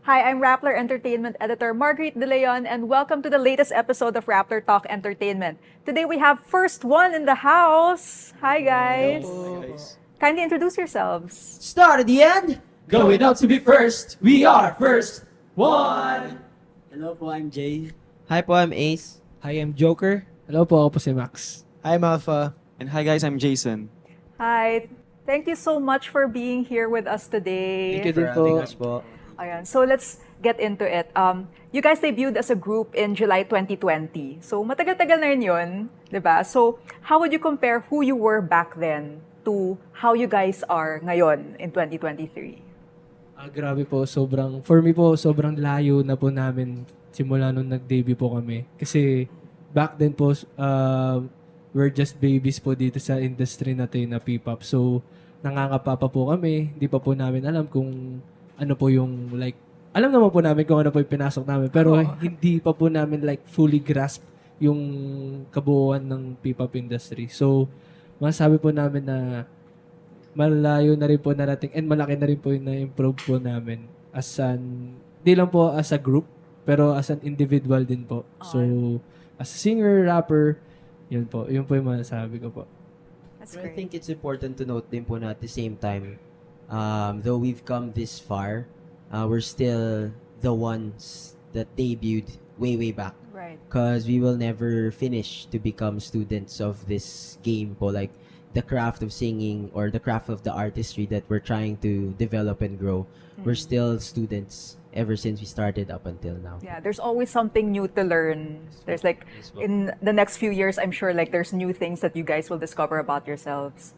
Hi, I'm Rappler Entertainment Editor Marguerite De Leon, and welcome to the latest episode of Rappler Talk Entertainment. Today we have first one in the house. Hi, guys. Kindly introduce yourselves. Start at the end. Going out to be first, we are first one. Hello po, I'm Jay. Hi po, I'm Ace. Hi, I'm Joker. Hello po, ako po si Max. Hi, Malfa. And hi guys, I'm Jason. Hi. Thank you so much for being here with us today. Thank you din Having po. us po. Ayan. So let's get into it. You guys debuted as a group in July 2020. So matagal-tagal na rin yun, di ba? So how would you compare who you were back then to how you guys are ngayon in 2023? Grabe po, for me po, sobrang layo na po namin simula nung nag-debut po kami. Kasi back then po, we're just babies po dito sa industry natin na P-pop. So, nangangapa pa po kami. Hindi pa po namin alam kung ano po yung alam naman po namin kung ano po yung pinasok namin. Pero hindi pa po namin fully grasp yung kabuuan ng P-pop industry. So, masasabi po namin na malayo na rin po narating and malaki na rin po yung na-improve po namin di lang po as a group, pero as an individual din po. So, as a singer, rapper, yun po yung masasabi ko po. That's I great. think it's important to note din po na at the same time, though we've come this far, we're still the ones that debuted way back. Right. Because we will never finish to become students of this game po. Like, the craft of singing or the craft of the artistry that we're trying to develop and grow. We're still students ever since we started up until now. Yeah, there's always something new to learn. There's in the next few years, I'm sure there's new things that you guys will discover about yourselves.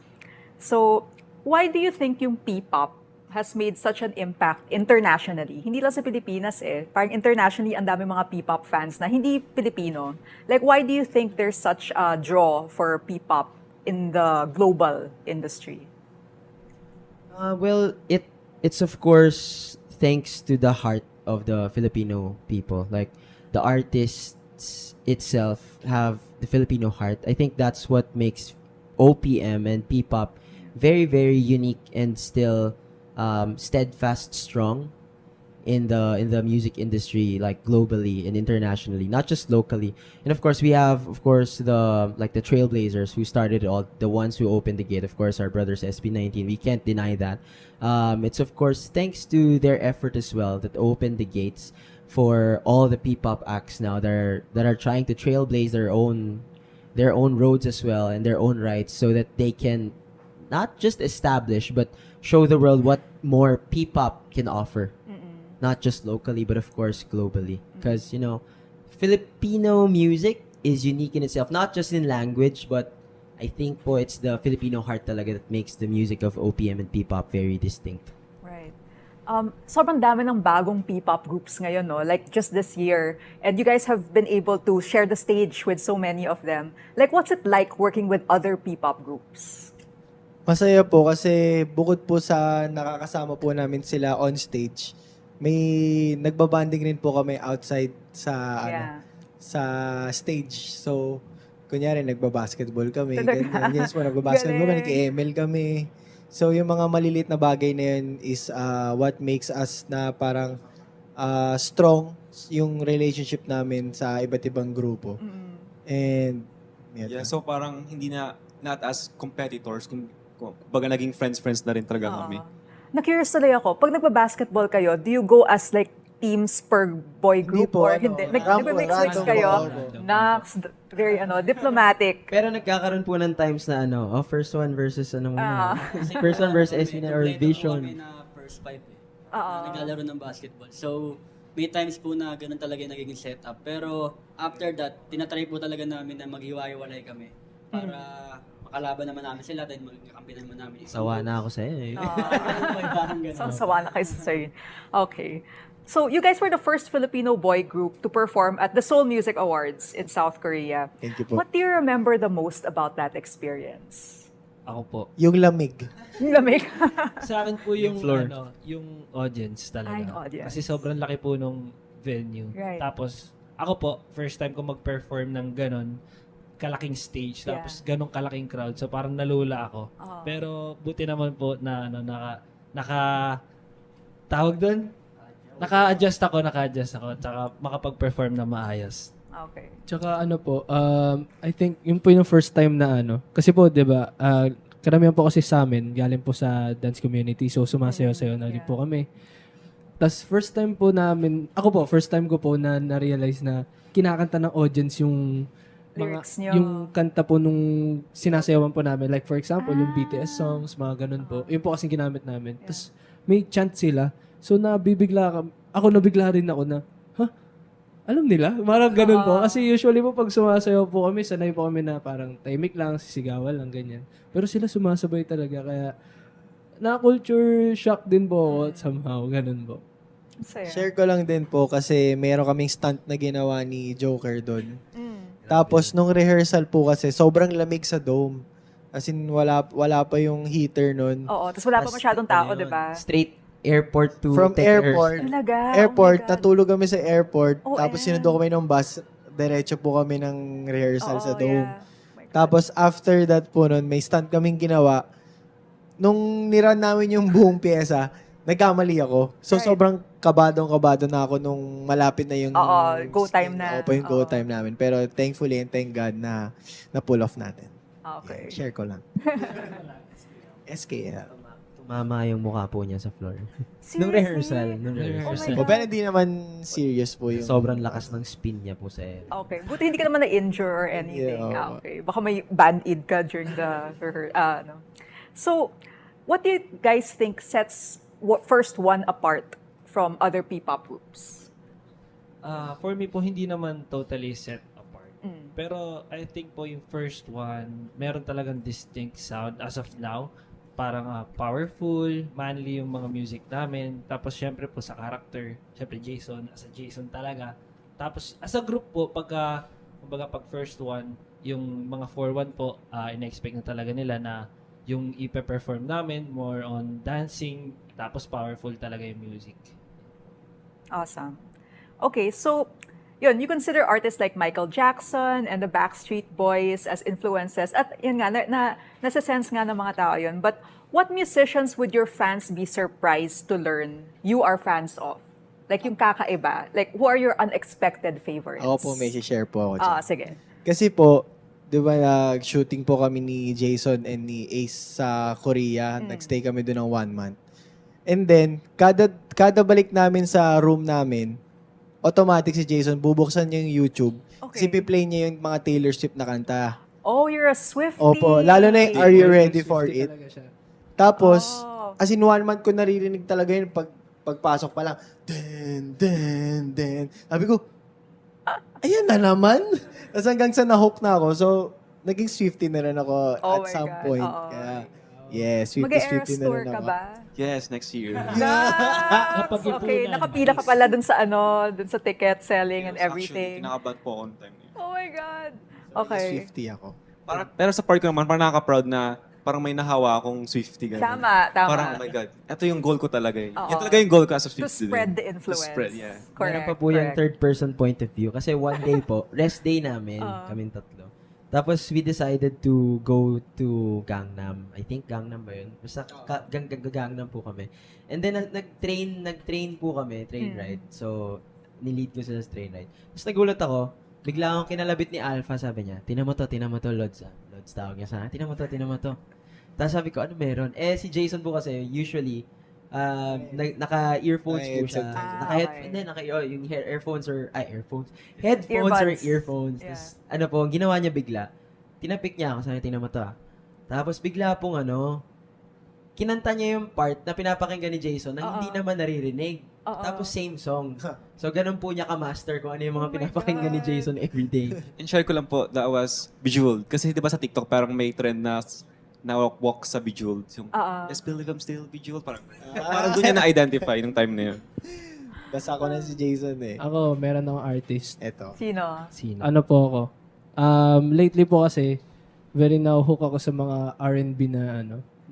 So, why do you think yung P-pop has made such an impact internationally? Hindi lang sa Pilipinas Parang internationally, ang dami mga P-pop fans na hindi Pilipino. Why do you think there's such a draw for P-pop in the global industry? Well, it's of course thanks to the heart of the Filipino people. Like, the artists itself have the Filipino heart. I think that's what makes OPM and P-pop very, very unique and still steadfast, strong in the music industry, globally and internationally, not just locally. And of course, we have the trailblazers who started it all, the ones who opened the gate. Of course, our brothers SB19. We can't deny that. It's of course thanks to their effort as well that opened the gates for all the P-pop acts now that are trying to trailblaze their own roads as well and their own rights, so that they can not just establish but show the world what more P-pop can offer. Not just locally, but of course globally. Because, Filipino music is unique in itself, not just in language, but I think po it's the Filipino heart talaga that makes the music of OPM and P-pop very distinct. Right. Sobrang dami ng bagong P-pop groups ngayon, no? Just this year. And you guys have been able to share the stage with so many of them. What's it like working with other P-pop groups? Masaya po kasi bukod po sa nakakasama po namin sila on stage, may nagbabanding rin po kami outside sa sa stage. So, kunyari nagbabasketball kami, ganyan. Yes po, nagbabasketball kami, nag-ML kami. So, yung mga maliliit na bagay na yun is what makes us na parang strong yung relationship namin sa iba't ibang grupo. And, Yeah, so parang hindi not as competitors, baga naging friends na rin talaga kami. Na-curious tuloy ako, pag nagba-basketball kayo, do you go as teams per boy group po, or hindi? Nag-mix kayo? Nax, very diplomatic. Pero nagkakaroon po ng times na first one versus first one versus SB9 or Vision. Kami na first five na naglalaro ng basketball. So, may times po na ganun talaga yung nagiging setup. Pero after that, tinatry po talaga namin na maghiwa-hiwalay kami. Para makalaban naman namin sila dahil magkakampi naman namin. Sawa na ako sa'yo eh. Parang ganun. So, sawa na kayo sa yun. Okay. So, you guys were the first Filipino boy group to perform at the Seoul Music Awards in South Korea. thank you po. What do you remember the most about that experience? Ako po. Yung lamig. Yung lamig. Sa akin po yung, floor. yung audience talaga. Ay, audience. Kasi sobrang laki po nung venue. Right. Tapos, ako po, first time ko mag-perform ng ganon, kalaking stage, Yeah. tapos ganong kalaking crowd. So, parang nalula ako. Oo. Pero, buti naman po na, naka tawag doon? Naka-adjust ako. Tsaka makapag-perform na maayos. Okay. Tsaka ano po, I think yun po yung first time na ano. Kasi po, di ba, karamihan po kasi sa amin, galing po sa dance community. So, sumasayaw-sayaw na din po kami. Tapos, first time po namin, first time ko po na na-realize na kinakanta ng audience yung Lyrics nyo. yung kanta po nung sinasayawan po namin. Like, for example, yung BTS songs, mga ganun po. Yun po kasing ginamit namin. Tapos, may chant sila. So, nabigla rin ako na, alam nila? Parang ganun po. Kasi usually po pag sumasayaw po kami, sanay po kami na parang tahimik lang, sisigawan lang, ganyan. Pero sila sumasabay talaga. Kaya na-culture shock din po ako somehow. Ganun po. Saya. Share ko lang din po kasi meron kaming stunt na ginawa ni Joker doon. Tapos nung rehearsal po kasi sobrang lamig sa dome. As in wala pa yung heater noon. Oo, tapos wala pa masyadong tao, di ba? Straight airport to From Tech airport, Talaga? airport, Oh my God. natulog kami sa airport. Oh, Tapos sinundo kami ng bus. Diretso po kami ng rehearsal sa Oo, dome. yeah. Oh my God. Tapos after that po nun, may stunt kaming ginawa. Nung niran namin yung buong pyesa, nagkamali ako. So Right. sobrang kabado na ako nung malapit na yung Oo, go time na. Opo, yung go Oo. time namin. Pero thankfully and thank God na pull off natin. Okay. Share ko lang. SKL. Tumama yung mukha po niya sa floor. Nung Seriously? rehearsal. Oh my God. Pero hindi naman serious po yung... Sobrang lakas ng spin niya po sa air. Okay. Buti hindi ka naman na-injure or anything. Yeah, oo. Okay. Baka may band-aid ka during the no. So, what do you guys think sets first one apart from other P-pop groups? For me po, hindi naman totally set apart. Mm. Pero I think po yung first one, meron talagang distinct sound as of now. Parang powerful, manly yung mga music namin. Tapos syempre po sa character, syempre Jason, as a Jason talaga. Tapos as a group po, kumbaga pag first one, yung mga 4-1 po, ina-expect na talaga nila na yung ipe-perform namin, more on dancing, tapos powerful talaga yung music. Awesome. Okay, so yun, you consider artists like Michael Jackson and the Backstreet Boys as influences. At yun nga, nasa-sense nga ng mga tao yun. But what musicians would your fans be surprised to learn you are fans of? Like yung kakaiba. Like, who are your unexpected favorites? Ako po, may share po ako dyan. Sige. Kasi po, di ba nag-shooting po kami ni Jason and ni Ace sa Korea. Nag-stay kami doon ng 1 month. And then, kada balik namin sa room namin, automatic si Jason, bubuksan niya yung YouTube. Okay. Kasi piplay niya yung mga Taylor Swift na kanta. Oh, you're a Swiftie. Opo, lalo na yung Are You Ready for Swiftie It? talaga siya. Tapos, Oh. as in 1 month ko naririnig talaga yun pagpasok pa lang. Den. Sabi ko, ayan na naman. Tapos hanggang sa na-hook na ako. So, naging Swiftie na rin ako Oh at my some God. point. Oo. Kaya, yes, Mag-Eras Swiftie na tour rin ka ako. ba? Yes, next year. Yes! Okay, nakapila ka pala dun sa ticket selling and everything. Actually, kinakabahan po on time. Oh my God. Naging Okay. Swiftie ako. Pero sa part ko naman, parang nakaka-proud na parang may nahawa akong Swiftie. Ganun. Tama. Parang, oh my God, ito yung goal ko talaga eh. Oo. Yan talaga yung goal ko as a To Swiftie. spread din. the influence. To spread, yeah. Correct. Meron pa po yung third-person point of view. Kasi one day po, rest day namin, kaming tatlo. Tapos we decided to go to Gangnam. I think Gangnam ba yun? Basta Gangnam po kami. And then nag-train po kami, train ride. So, nilid ko sila sa train ride. Tapos nagulat ako, bigla akong kinalabit ni Alpha, sabi niya, tinan mo to, Lods. Lods tawag niya sa akin, tinan mo to. Tapos sabi ko, ano meron? Si Jason po kasi, usually, naka-earphones po siya. okay. Yung headphones or earphones. Yeah. Tapos, po, ang ginawa niya bigla, tinapik niya ako, sabi, tingnan mo to Tapos bigla pong kinanta niya yung part na pinapakinggan ni Jason na hindi naman naririnig. Tapos same song. So, ganun po niya ka-master kung ano yung mga pinapakinggan ni Jason everyday. And share ko lang po, that was Bejeweled. Kasi di ba sa TikTok, parang may trend na walk sa Bejeweled. Yung, let's believe I'm still Bejeweled. Parang doon niya na-identify nung time na yun. Basta ako na si Jason eh. Ako, meron akong artist. Eto. Sino? Sino? Ano po ako? Lately po kasi, very na-hook ako sa mga R&B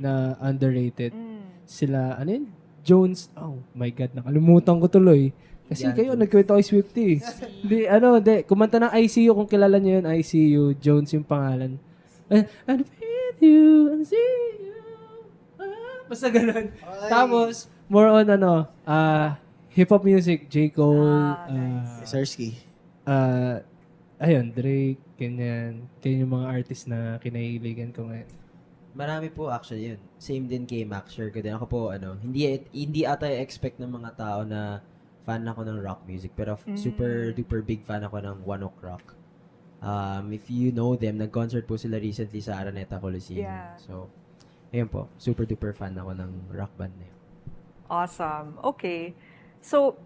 na underrated. Sila, Jones. Oh my God, nakalimutan ko tuloy. Kasi kayo, nagkwento kay Swiftie. Hindi. Kumanta ng ICU, kung kilala niyo yun, ICU, Jones yung pangalan. And with you, and see you. Basta ganun. Tapos, more on Hip-hop music, J. Cole, Nice. Sersky. ayun, Drake, ganyan. Kaya yung mga artist na kinahiligan ko ngayon. Marami po actually yun. Same din kay Max, sure ko din. Ako po, hindi ata expect ng mga tao na fan ako ng rock music. Pero super duper big fan ako ng One Ok Rock. If you know them, nag-concert po sila recently sa Araneta Coliseum. Yeah. So, ayun po, super duper fan ako ng rock band na yun. Awesome. Okay. So,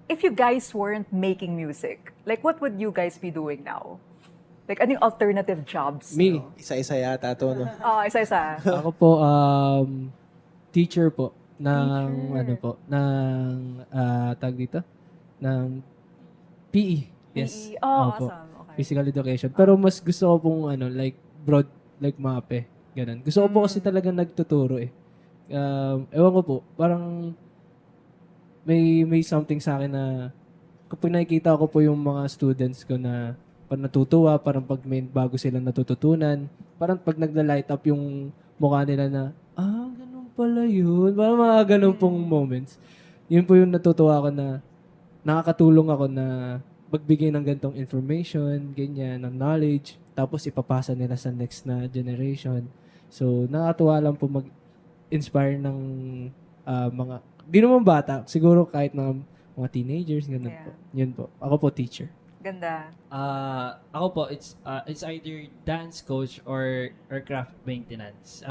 if you guys weren't making music, like what would you guys be doing now? Like, ano yung alternative jobs? Me, Isa-isa yata to, no? Isa-isa. ako po, teacher po ng, Teacher. tag dito? Ng PE. Yes. PE. Oh, Opo. awesome. Okay. Physical education. Pero mas gusto ko pong like broad, like MAPE. Ganun. Gusto ko po kasi talaga nagtuturo eh. Ewan ko po, parang may something sa akin na kapag nakikita ko po yung mga students ko na parang natutuwa, parang pag may bago silang natututunan, parang pag nagla-light up yung mukha nila na, ganun pala yun. Parang mga ganun pong moments. Yun po yung natutuwa ko na nakakatulong ako na magbigay ng gantong information, ganyan, ng knowledge, tapos ipapasa nila sa next na generation. So, nakakatuwa lang po mag-inspire ng mga, di naman bata, siguro kahit mga teenagers, ganun Yeah. po. Yun po. Ako po, teacher. Ganda. Ako po, it's either dance coach or aircraft maintenance.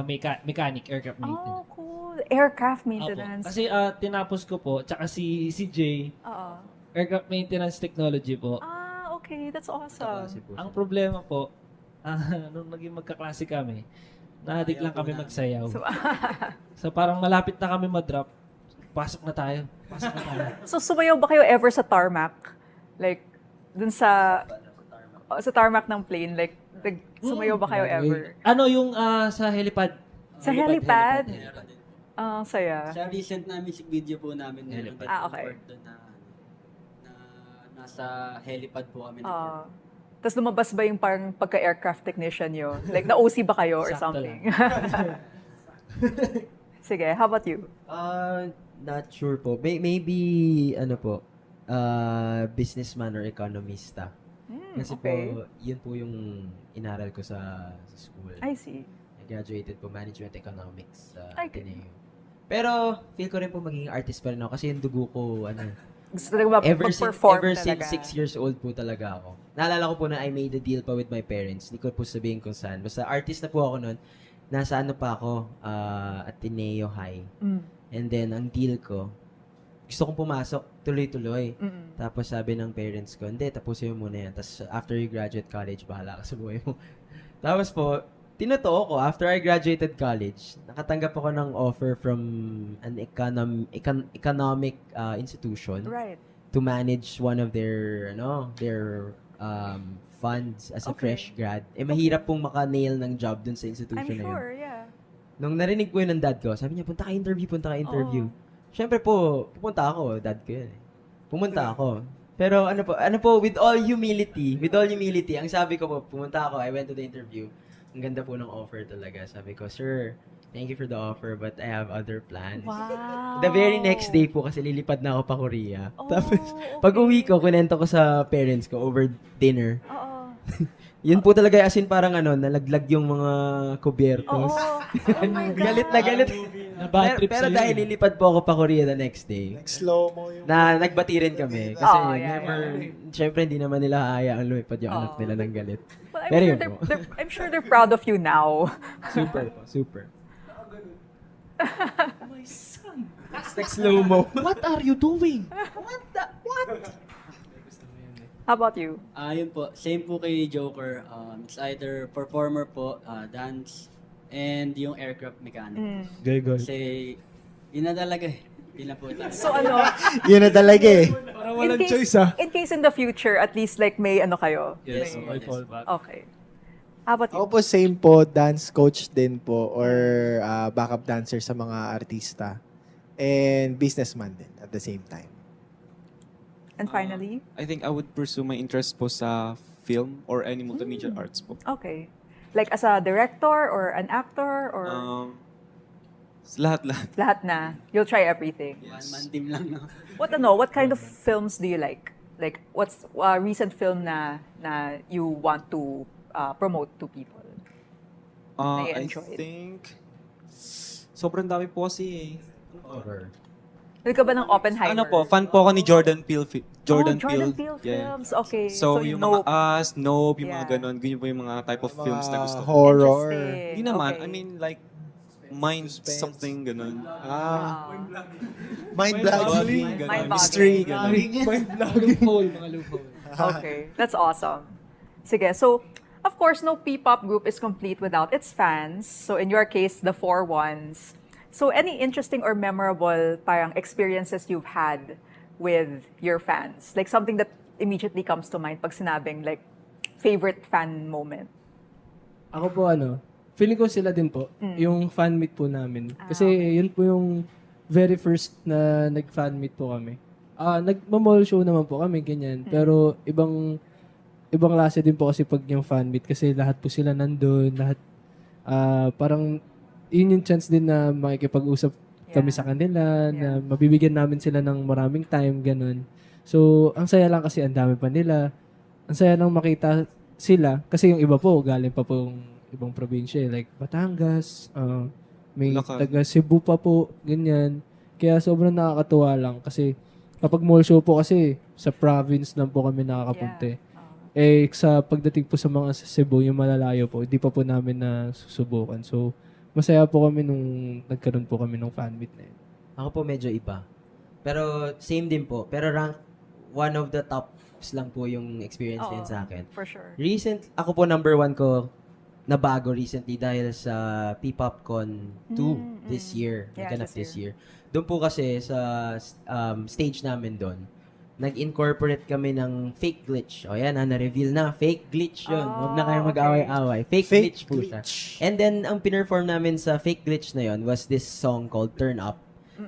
Mechanic, aircraft Oh, maintenance. cool. Aircraft Opo. maintenance. Kasi tinapos ko po, tsaka si Jay, Oo. aircraft maintenance technology po. Okay. That's awesome. Kasi po Ang siya. problema po, nung naging magkaklase kami, naadik lang kami magsayaw. So, So parang malapit na kami ma-drop. Pasok na tayo. Pasok na tayo. so, sumayaw ba kayo ever sa tarmac? Like, dun sa tarmac ng plane, like, sumayaw ba kayo ever? Ano yung sa helipad? Sa helipad? Meron din. Saya. Sa recent na music video po namin, meron din Okay. part doon na nasa helipad po kami. Tapos lumabas ba yung parang pagka-aircraft technician nyo? Like, na-OC ba kayo or Sakto something? Sige, how about you? Not sure po. Maybe, ano po, businessman or economista. Kasi okay. po, yun po yung inaral ko sa school. I see. I graduated po Management Economics sa Okay. Ateneo. Pero, feel ko rin po magiging artist pa rin ako kasi yung dugo ko, Gusto talaga mag-perform ever talaga. since 6 years old po talaga ako. Naalala ko po na I made a deal pa with my parents. Hindi ko po sabihin kung saan. Basta artist na po ako noon. Nasa ano pa ako, Ateneo High. And then, ang deal ko, gusto kong pumasok, tuloy-tuloy. Tapos sabi ng parents ko, hindi, tapusin mo muna yan. Tapos after you graduate college, bahala ka sa buhay mo. Tapos po, tinotoo ko, after I graduated college, nakatanggap ako ng offer from an economic institution Right. to manage one of their funds as a Okay. fresh grad. Mahirap pong maka-nail ng job dun sa institution I'm na yun. sure, yeah. Nung narinig ko yun ng dad ko, sabi niya, punta ka interview. Siyempre po, pupunta ako, dad ko yun. Pumunta ako. Pero ano po, with all humility, ang sabi ko po, pumunta ako, I went to the interview. Ang ganda po ng offer talaga. Sabi ko, sir, thank you for the offer, but I have other plans. Wow. The very next day po, kasi lilipad na ako pa Korea. Oh, Tapos, okay. pag uwi ko, kunento ko sa parents ko over dinner. Oo. Yun po talaga, as in parang nalaglag yung mga kubyertos. Oh my God. Galit na galit. Na-bad trip pero sa'yo. dahil lilipad po ako pa Korea the next day, Slow mo yung... na nagbati rin kami. Kasi Oh, yeah, syempre hindi naman nila hayaan lumipad yung anak nila ng galit. Well, Pero yun po. I'm sure they're proud of you now. Super po, super. My son! Like slow-mo. What are you doing? How about you? Yun po, same po kay Joker. It's either performer po, dance, and yung aircraft mechanic. Kasi, yun na talaga eh. Yun na po talaga. So ano, Yun na talaga eh. Parang in case, in case in the future, at least like may ano kayo. Yes, May- po, yes. Fallback. Okay. How about you? Ako po same po, dance coach din po or backup dancer sa mga artista. And businessman din at the same time. And finally? I think I would pursue my interest po sa film or any multimedia arts po. Okay. Like as a director or an actor or... Lahat. Lahat na. You'll try everything. One-man team lang, no? What kind of films do you like? Like, what's a recent film na you want to promote to people? Na I i-enjoy? think, sobrang dami po kasi eh. Horror. Hindi ka ba ng Oppenheimer? Ano po, fan po ako ni Jordan Peele. Jordan Peele films. Okay. So, yung mga Nope. Us, Nope, yung mga Yeah. ganon, ganyan po yung mga type of films na gusto ko. Horror. Interesting. Hindi naman, Okay. I mean like, mind Suspense. something, ganon. Mind Boggling, blogging. ganon. Mind-boggling. Mystery, ganon. Loophole, mga loophole. Okay, that's awesome. Sige, so, of course, no P-pop group is complete without its fans. So, in your case, the 4-1s. So, any interesting or memorable parang experiences you've had with your fans? Like, something that immediately comes to mind pag sinabing, like, favorite fan moment? Ako po feeling ko sila din po, yung fan meet po namin. Kasi yun po yung very first na nag-fan meet po kami. Nag-mall show naman po kami, ganyan. Pero ibang klase din po kasi pag yung fan meet kasi lahat po sila nandun, lahat parang yun yung chance din na makikipag-usap kami sa kanila, na mabibigyan namin sila ng maraming time, ganun. So, ang saya lang kasi ang dami pa nila. Ang saya lang makita sila kasi yung iba po galing pa po yung ibang probinsya like Batangas, may Bulacan. taga Cebu pa po, ganyan. Kaya sobrang nakakatuwa lang kasi kapag mall show po kasi sa province lang po kami nakakapunta. Sa pagdating po sa mga sa Cebu, yung malalayo po, hindi pa po namin na susubukan. So, masaya po kami nung nagkaroon po kami ng fan meet na yun. Ako po medyo iba. Pero same din po. Pero rank one of the tops lang po yung experience Oo, din sa akin. For sure. Ako po number 1 ko na bago recently dahil sa P-PopCon 2 this year. Yeah, Naganap this this year. Doon po kasi sa stage namin doon, nag-incorporate kami ng fake glitch. O yan, na-reveal na. Fake glitch yun. Huwag na kayong mag-away-away. Fake glitch po siya. And then, ang pinerform namin sa fake glitch na yun was this song called Turn Up.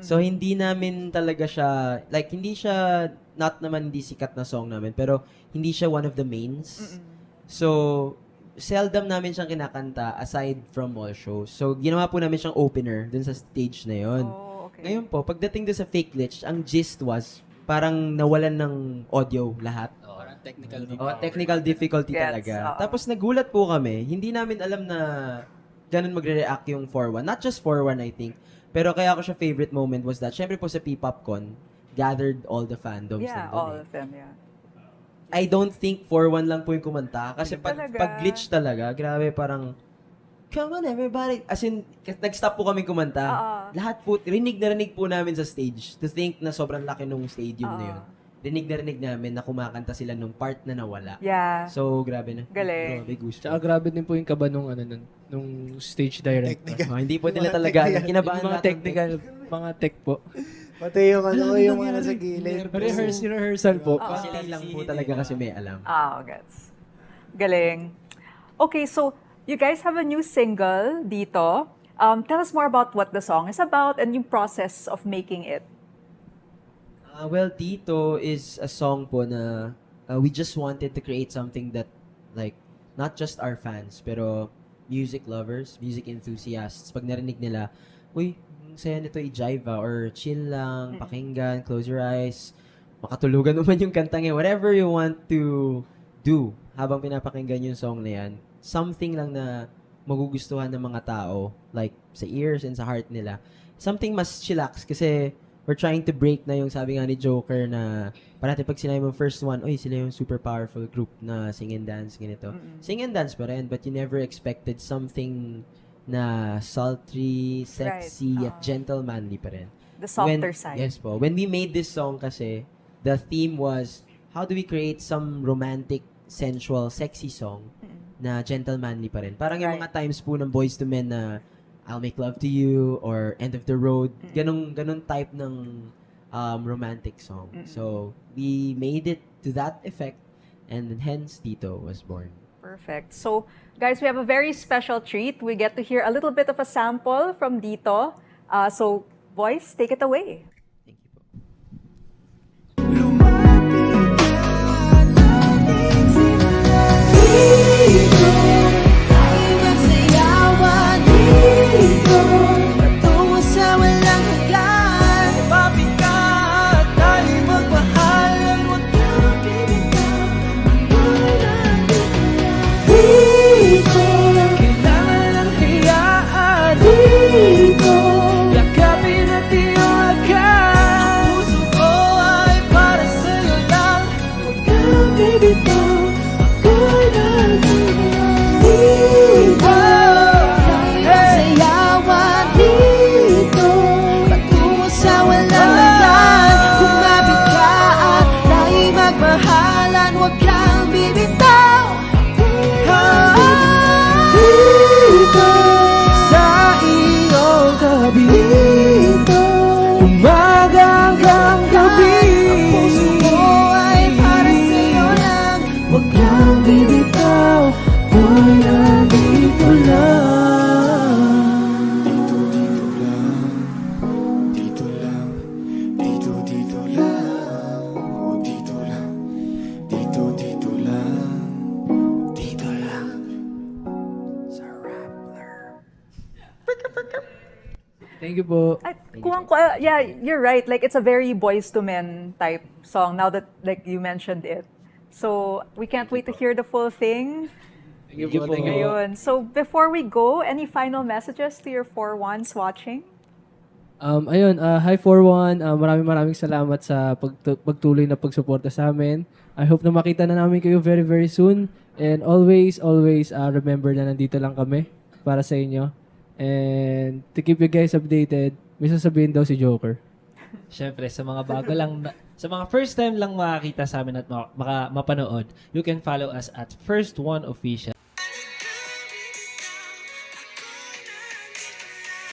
So, hindi namin talaga siya, like, hindi siya, not naman hindi sikat na song namin, pero hindi siya one of the mains. So, seldom namin siyang kinakanta aside from all shows. So, ginawa po namin siyang opener dun sa stage na yun. Oh, okay. Ngayon po, pagdating doon sa fake glitch, ang gist was, parang nawalan ng audio lahat. Parang technical Technical difficulty Gets, talaga. oo. Tapos nagulat po kami. Hindi namin alam na ganun magre-react yung 4-1. Not just 4-1, I think. Pero kaya ko siya favorite moment was that, syempre po sa P-PopCon, gathered all the fandoms Yeah, nandun all eh. of them, yeah. I don't think 4-1 lang po yung kumanta. Kasi Talaga? pag glitch talaga, grabe parang, come on everybody. As in, nag-stop po kami kumanta. Lahat po, rinig na rinig po namin sa stage. To think na sobrang laki nung stadium na yun. Rinig na rinig namin na kumakanta sila nung part na nawala. Yeah. So, grabe na. Galing. Grabe, gusto. Tsaka grabe din po yung kaba nung nung stage director. Technical. Hindi po nila Mga talaga. technical. Kinabahan Yung mga lahat ng technical, mga tech po. Pati yung yung mga nasa gilid. Rehearsal po. Sila lang po talaga kasi may alam. Gets. Galing. Okay, so you guys have a new single dito. Tell us more about what the song is about and yung process of making it. Well, Tito is a song po na we just wanted to create something that like not just our fans pero music lovers, music enthusiasts, pag narinig nila, uy, ang saya nito i-jive or chill lang, pakinggan, close your eyes, makatulugan naman yung kantang yan, whatever you want to do habang pinapakinggan yung song na yan, something lang na magugustuhan ng mga tao, like sa ears and sa heart nila. Something mas chillax kasi we're trying to break na yung sabi nga ni Joker na parati pag sinabi mo first one, oy, sila yung super powerful group na sing and dance, ganito. Sing and dance pa rin, but you never expected something na sultry, sexy, Right. at gentlemanly pa rin. The softer side. Yes po. When we made this song kasi, the theme was, how do we create some romantic, sensual, sexy song na gentlemanly pa rin? Parang yung Right. mga times po ng Boyz II Men na I'll Make Love to You or End of the Road, ganun type ng romantic song. So, we made it to that effect and hence Tito was born. Perfect. So, guys, we have a very special treat. We get to hear a little bit of a sample from Dito. So, boys, take it away. Thank you po. Dito, ay magsayawan dito, patungo sa Thank you po. Yeah, you're right. Like, it's a very Boys to Men type song now that, like, you mentioned it. So, we can't wait to hear the full thing. Thank you po. Ayun. So, before we go, any final messages to your 4-1s watching? Hi 41. Maraming salamat sa pagtuloy na pagsuporta sa amin. I hope na makita na namin kayo very very soon. And always remember na nandito lang kami para sa inyo. And to keep you guys updated, may sasabihin daw si Joker. Syempre, sa mga bago lang, sa mga first time lang makakita sa amin at mapanood, you can follow us at First One Official.